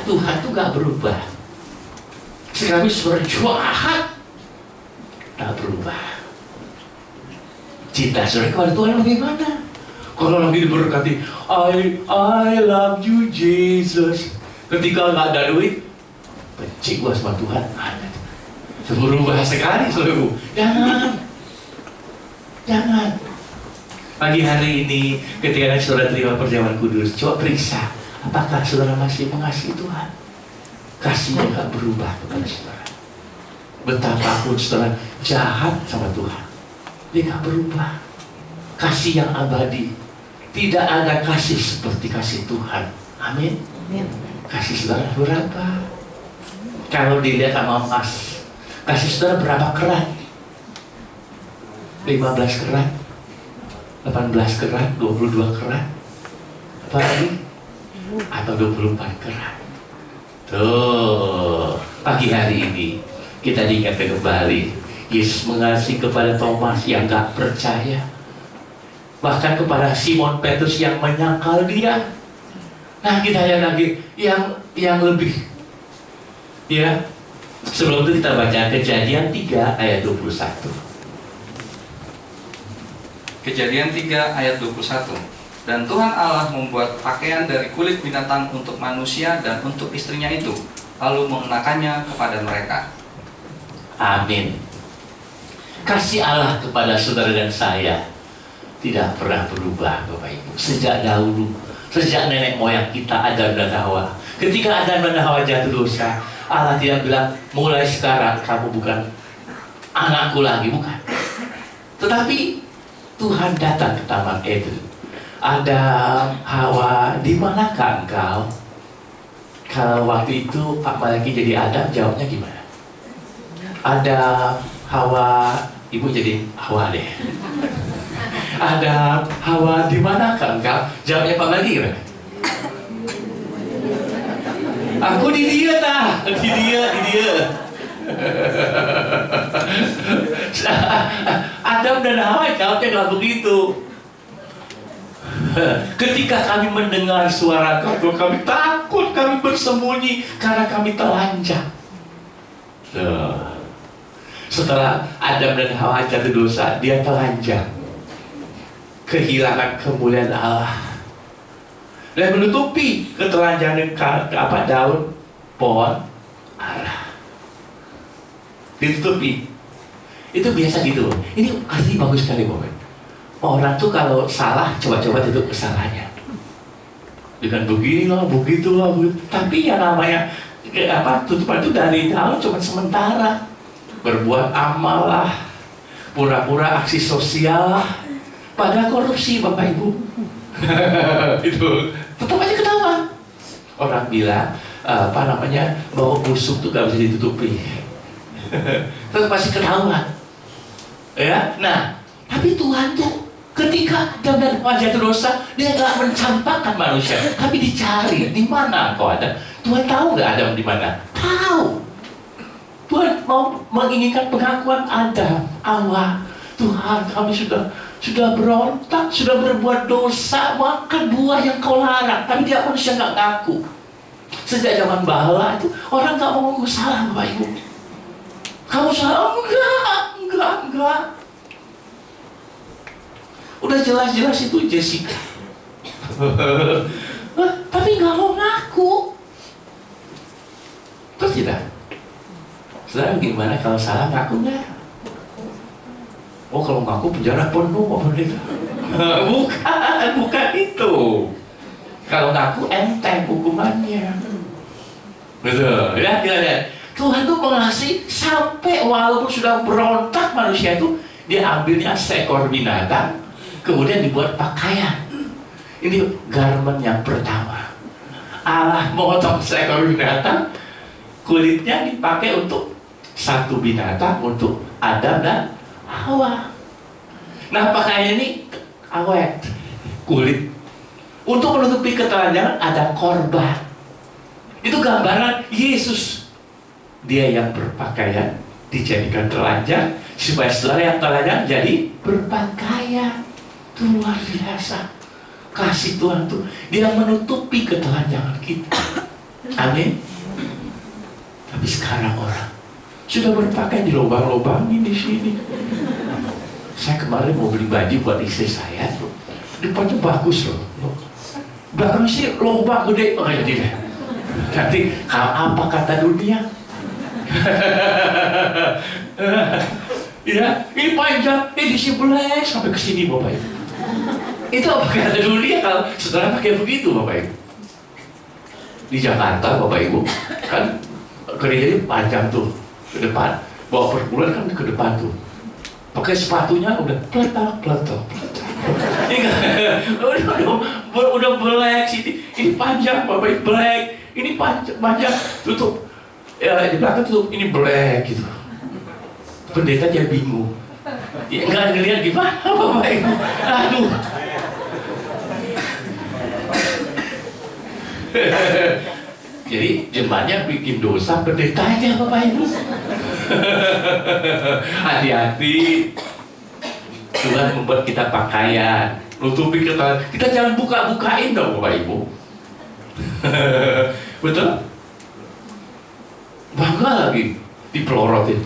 Tuhan tuh gak berubah. Sekali saudara jahat, gak berubah. Cinta saudara kepada Tuhan bagaimana? Kalau lagi diberkati, I love you Jesus. Ketika gak ada duit, benci gua sama Tuhan. Berubah sekali saudara. Jangan. Pagi hari ini ketika saudara terima perjamuan kudus, coba periksa apakah saudara masih mengasihi Tuhan. Kasihnya gak berubah kepada saudara. Betapapun saudara jahat sama Tuhan, dia gak berubah. Kasih yang abadi. Tidak ada kasih seperti kasih Tuhan. Amin. Kasih saudara berapa? Kalau dilihat sama emas, kasih saudara berapa kerat? 15 kerat, 18 kerat, 22 kerat, apa lagi? Atau 24 kerat. Tuh, pagi hari ini kita diingatkan kembali, Yesus mengasihi kepada Thomas yang gak percaya, bahkan kepada Simon Petrus yang menyangkal dia. Nah, kita lihat lagi yang lebih. Ya, sebelum itu kita baca Kejadian 3 ayat 21. Kejadian 3 ayat 21. Dan Tuhan Allah membuat pakaian dari kulit binatang untuk manusia dan untuk istrinya itu, lalu mengenakannya kepada mereka. Amin. Kasih Allah kepada saudara dan saya tidak pernah berubah, Bapak Ibu. Sejak dahulu, sejak nenek moyang kita Adam dan Hawa. Ketika Adam dan Hawa jatuh dosa, Allah tidak bilang, mulai sekarang kamu bukan anakku lagi, bukan. Tetapi Tuhan datang ke Taman Eden. Adam, Hawa, di manakah engkau? Kalau waktu itu Pak Malaki jadi Adam, jawabnya gimana? Adam, Hawa, ibu jadi Hawa deh. Adam, Hawa, di manakah engkau? Jawabnya Pak Malaki gimana? Aku di dia tah, di dia. Adam dan Hawa jawabnya nggak begitu. Ketika kami mendengar suara kau, kami takut, kami bersembunyi karena kami telanjang. Setelah Adam dan Hawa jatuh dosa, dia telanjang, kehilangan kemuliaan Allah, dan menutupi ketelanjangan daun pohon ara. Ditutupi. Itu biasa gitu. Ini asli bagus sekali, Bapak. Orang tuh kalau salah, coba-coba tutup kesalahannya dengan beginilah, begitulah, begitu. Tapi yang namanya tutupan itu dari daun cuma sementara. Berbuat amal lah, pura-pura aksi sosial lah, pada korupsi, Bapak Ibu. Itu tetap aja ketahuan. Orang bilang bau busuk tuh gak bisa ditutupi. Tetap pasti ketahuan. Ya, nah, tapi Tuhan tuh ketika Adam dan Hawa jatuh dosa, dia gak mencampakkan manusia, tapi dicari. Di mana engkau ada? Tuhan tahu gak Adam di mana? Tahu. Tuhan mau menginginkan pengakuan Adam, Hawa. Tuhan, kami sudah berontak, sudah berbuat dosa, makan buah yang kau larang, tapi dia manusia gak ngaku. Sejak zaman Bahala itu orang gak mau mengaku salah, Bapak Ibu. Kamu salah? Enggak. Udah jelas-jelas itu Jessica. Tapi nggak mau ngaku. Terus tidak? Saudara gimana kalau salah ngaku nggak? Oh, kalau ngaku penjara penuh, bukan itu. Kalau ngaku enteng hukumannya. Betul, ya kita lihat. Tuhan tuh mengasihi sampai walaupun sudah berontak manusia itu, dia ambilnya seekor binatang, kemudian dibuat pakaian. Ini garment yang pertama. Allah memotong seekor binatang, kulitnya dipakai untuk satu binatang, untuk Adam dan Hawa. Nah, pakaian ini awet, kulit. Untuk menutupi ketelanjangan ada korban. Itu gambaran Yesus. Dia yang berpakaian dijadikan telanjang, supaya setelah yang telanjang jadi berpakaian. Itu luar biasa. Kasih Tuhan tuh, dia menutupi ketelanjangan kita. Amin. Tapi sekarang orang sudah berpakaian di lubang-lubangin di sini. Saya kemarin mau beli baju buat istri saya, depannya bagus loh. Belakang sih lubang gede, oh ya tidak. Nanti apa kata dunia? Ya, ini panjang, ini sebelah sampai ke sini Bapak Ibu. Itu apa kata dunia kalau saudara pakai begitu Bapak Ibu? Di Jakarta Bapak Ibu, kan gerejanya panjang tuh ke depan, bawa perpuluhan kan ke depan tuh. Pakai sepatunya udah peletak. udah black sini. Ini panjang Bapak Ibu, black. Ini panjang tutup. Ya di belakang tutup, ini black gitu. Pendeta jadi bingung. Ya enggak ngelihat gimana Bapak Ibu. Aduh. Jadi jemaatnya bikin dosa, pendetanya Bapak Ibu. Hati-hati. Tuhan membuat kita pakaian, nutupi kita jangan buka-bukain dong Bapak Ibu. Betul? Bangga lagi dipelorotin.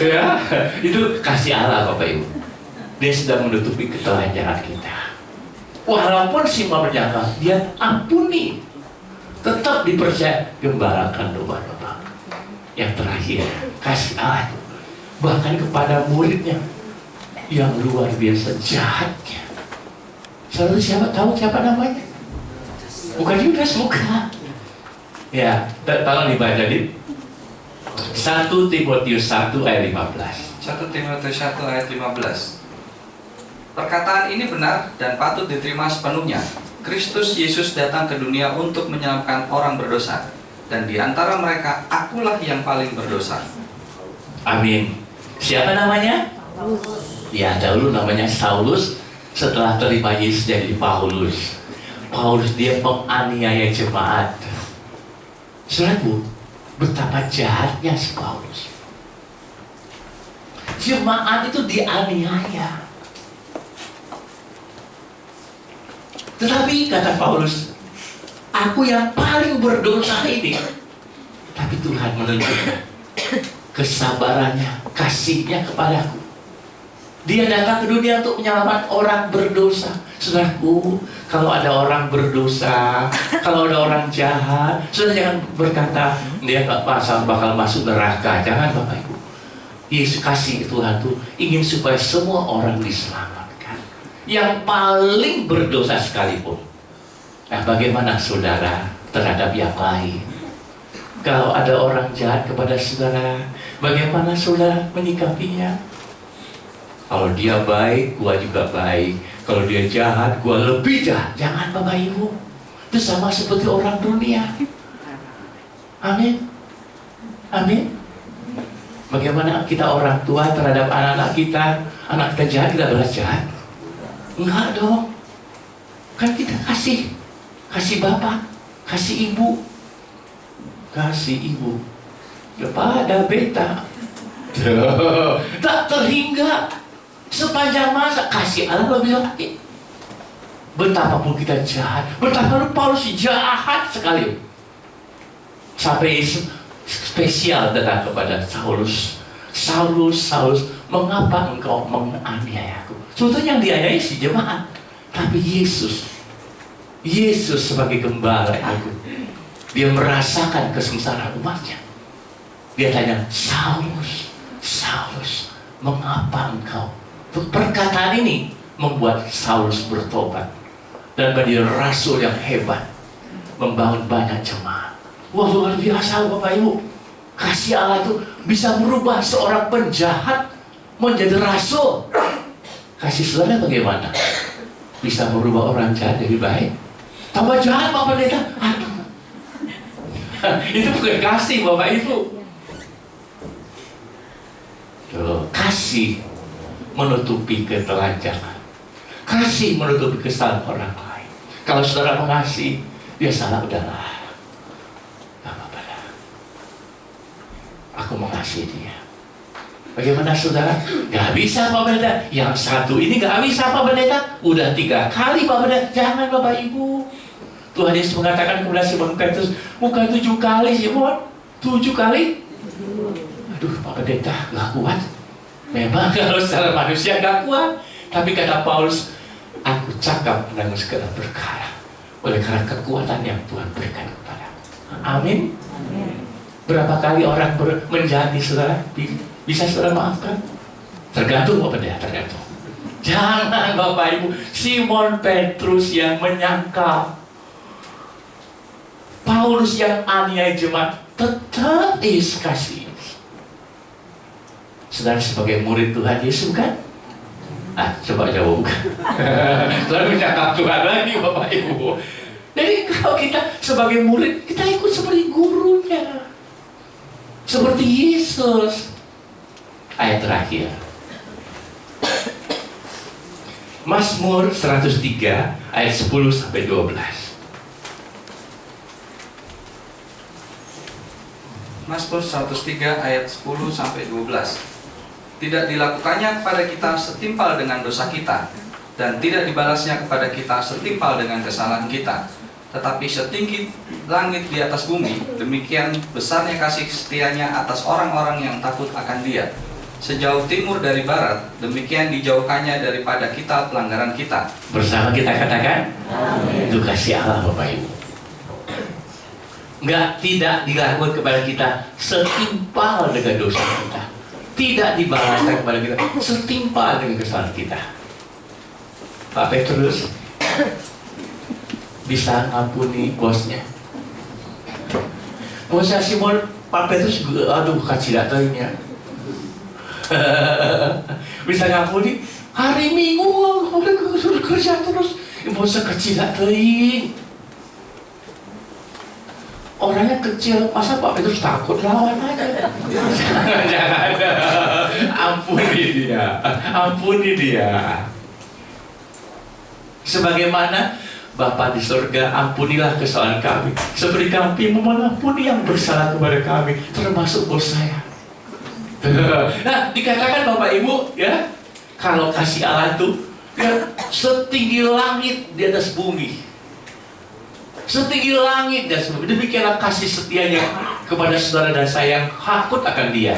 Ya, itu kasih Allah Bapak Ibu. Dia sedang menutupi ketelanjangan kita. Walaupun si berjaga, dia ampuni. Tetap dipercaya, gembalakan domba-domba. Yang terakhir, kasih Allah. Bahkan kepada muridnya yang luar biasa jahatnya. Selalu siapa tahu siapa namanya? Bukan Yudas, bukan. Ya, tolong dibaca di 1 Timotius 1 ayat 15. 1 Timotius 1 ayat 15. Perkataan ini benar dan patut diterima sepenuhnya. Kristus Yesus datang ke dunia untuk menyelamatkan orang berdosa, dan di antara mereka akulah yang paling berdosa. Amin. Siapa namanya? Ya, dahulu namanya Saulus, setelah terima Yesus jadi Paulus. Paulus dia menganiaya jemaat. Saudaraku, betapa jahatnya si Paulus. Jemaat itu dianiaya. Tetapi kata Paulus, aku yang paling berdosa ini. Tapi Tuhan menunjukkan kesabarannya, kasihnya kepadaku. Dia datang ke dunia untuk menyelamatkan orang berdosa. Saudaraku, kalau ada orang berdosa, kalau ada orang jahat, saudara jangan berkata dia nggak bakal masuk neraka. Jangan Bapak Ibu. Yesus kasih Tuhan tuh ingin supaya semua orang diselamatkan. Yang paling berdosa sekalipun. Nah, bagaimana saudara terhadap yang lain? Kalau ada orang jahat kepada saudara, bagaimana saudara menyikapinya? Kalau dia baik, gua juga baik. Kalau dia jahat, gua lebih jahat. Jangan Bapak Ibu. Itu sama seperti orang dunia. Amin. Amin. Bagaimana kita orang tua terhadap anak-anak kita jahat, kita balas jahat? Enggak dong. Kan kita kasih bapak, kasih ibu, kepada beta. Tak terhingga sepanjang masa. Kasih Allah lebih lagi. Betapapun kita jahat, betapapun Paulus jahat sekali. Sampai spesial datang kepada Saulus. Saulus, mengapa engkau menganiayaku? Sebetulnya yang dianiaya si jemaat, tapi Yesus sebagai gembala aku, dia merasakan kesengsaraan umatnya. Dia tanya, Saulus, mengapa engkau? Perkataan ini membuat Saulus bertobat dan menjadi rasul yang hebat, membangun banyak jemaat. Wah, luar biasa Bapak Ibu. Kasih Allah itu bisa merubah seorang penjahat menjadi rasul. Kasih saudara bagaimana? Bisa merubah orang jahat jadi baik. Tambah jahat Bapak Pendeta. Aduh. Itu bukan kasih Bapak Ibu. Tuh, kasih menutupi ketelanjangan. Kasih menutupi kesalahan orang lain. Kalau saudara mengasihi, dia salah, udahlah. Gak apa-apa lah. Aku mengasihi dia. Bagaimana saudara? Gak bisa Pak Pendeta. Yang satu ini gak bisa Pak Pendeta. Udah 3 kali Pak Pendeta. Jangan Bapak Ibu. Tuhan Yesus mengatakan kepada Simon Petrus, bukan 7 kali Simon, 7 kali. Aduh Pak Pendeta, gak kuat. Memang kalau secara manusia gak kuat. Tapi kata Paulus, aku cakap dengan segala perkara oleh karena kekuatan yang Tuhan berikan kepadaku. Amin. Berapa kali orang menjadi saudara? Bisa saudara maafkan? Tergantung Bapak Pendeta, tergantung. Jangan Bapak Ibu. Simon Petrus yang menyangkal, Paulus yang aniaya jemaat, tetap Yesus kasih. Saudara sebagai murid Tuhan Yesus kan? Coba jawab. Saudara menyangkal Tuhan lagi Bapak Ibu. Jadi kalau kita sebagai murid, kita ikut seperti gurunya, seperti Yesus. Ayat terakhir, Mazmur 103 ayat 10-12. Mazmur 103 ayat 10-12. Tidak dilakukannya kepada kita setimpal dengan dosa kita, dan tidak dibalasnya kepada kita setimpal dengan kesalahan kita. Tetapi setinggi langit di atas bumi, demikian besarnya kasih setianya atas orang-orang yang takut akan Dia. Sejauh timur dari barat, demikian dijauhkannya daripada kita pelanggaran kita. Bersama kita katakan, amin. Itu kasih Allah Bapak Ibu. Tidak dilakukan kepada kita setimpal dengan dosa kita. Tidak dibalaskan kepada kita setimpal dengan kesalahan kita. Pak Petrus bisa ngampuni bosnya. Bosnya Simon, Pak Petrus, aduh kacilatanya. Bisa ngampuni. Hari Minggu suruh kerja terus, bosnya kacilatanya. Orangnya kecil, masa Pak Petrus takut, lawan aja. Jangan. Ampuni dia. Sebagaimana Bapa di surga, ampunilah kesalahan kami, seperti kami mengampuni yang bersalah kepada kami, termasuk bos saya. Nah, dikatakan Bapak Ibu, ya, kalau kasih Allah itu ya, setinggi langit di atas bumi, setinggi langit dan bumi. Demikianlah kasih setianya kepada saudara dan saya yang takut akan Dia.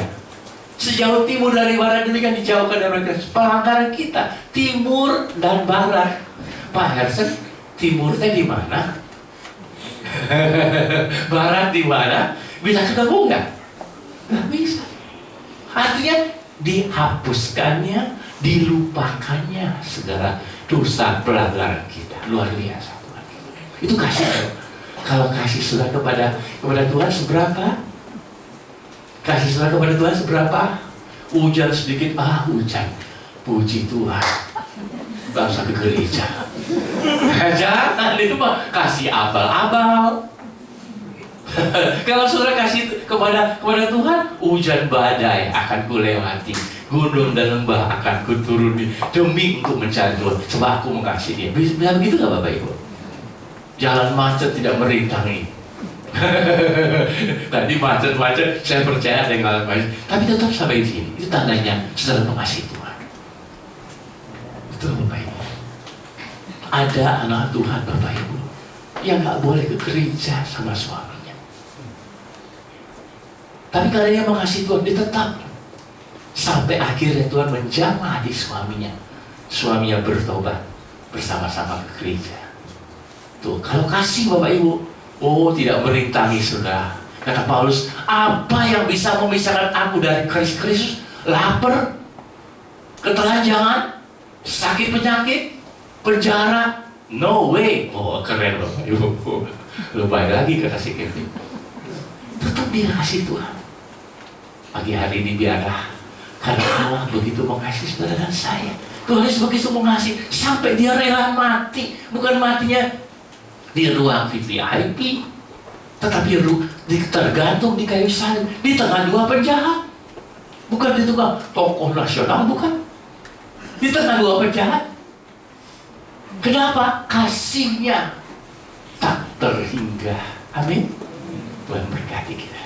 Sejauh timur dari barat, demikian dijauhkan dari mereka pelanggaran kita. Timur dan barat. Pak Hersen, timurnya di mana? Barat di mana? Bisa ketemu nggak? Nggak bisa. Artinya dihapuskannya, dilupakannya segala dosa pelanggaran kita. Luar biasa Tuhan. Itu kasih. Kalau kasih saudara kepada Tuhan seberapa? Kasih saudara kepada Tuhan seberapa? Hujan sedikit, hujan. Puji Tuhan. Bangsa ke gereja. Jangan, itu mah kasih abal-abal. Kalau saudara kasih kepada Tuhan, hujan badai akan kulewati, gunung dan lembah akan kuturuni demi untuk mencari Tuhan. Sebab aku mengasihi Dia. Bisa begitu nggak Bapak Ibu? Jalan macet tidak merintangi. Tadi macet-macet, saya percaya dengan macet, tapi tetap sampai di sini. Itu tandanya saudara mengasihi Tuhan. Itu Bapak Ibu. Ada anak Tuhan Bapak Ibu yang nggak boleh ke gereja sama suaminya, tapi karena dia mengasihi Tuhan, dia tetap sampai akhirnya Tuhan menjamah hati suaminya. Suaminya bertobat, bersama-sama ke gereja. Tuh, kalau kasih Bapak Ibu, tidak merintangi saudara. Kata Paulus, apa yang bisa memisahkan aku dari Kristus? Lapar, ketelanjangan, sakit penyakit, penjara? No way. Keren Bapak Ibu. Lupa lagi kekasih Kevin. Tetap dia kasih Tuhan. Pagi hari ini biarlah, karena Allah begitu mengasihi saudara dan saya. Tuhan Yesus begitu mengasihi sampai Dia rela mati. Bukan matinya di ruang VIP, tetapi tergantung di kayu salib, di tengah dua penjahat. Bukan di tengah tokoh nasional, bukan. Di tengah dua penjahat. Kenapa? Kasihnya tak terhingga. Amin. Tuhan berkati kita.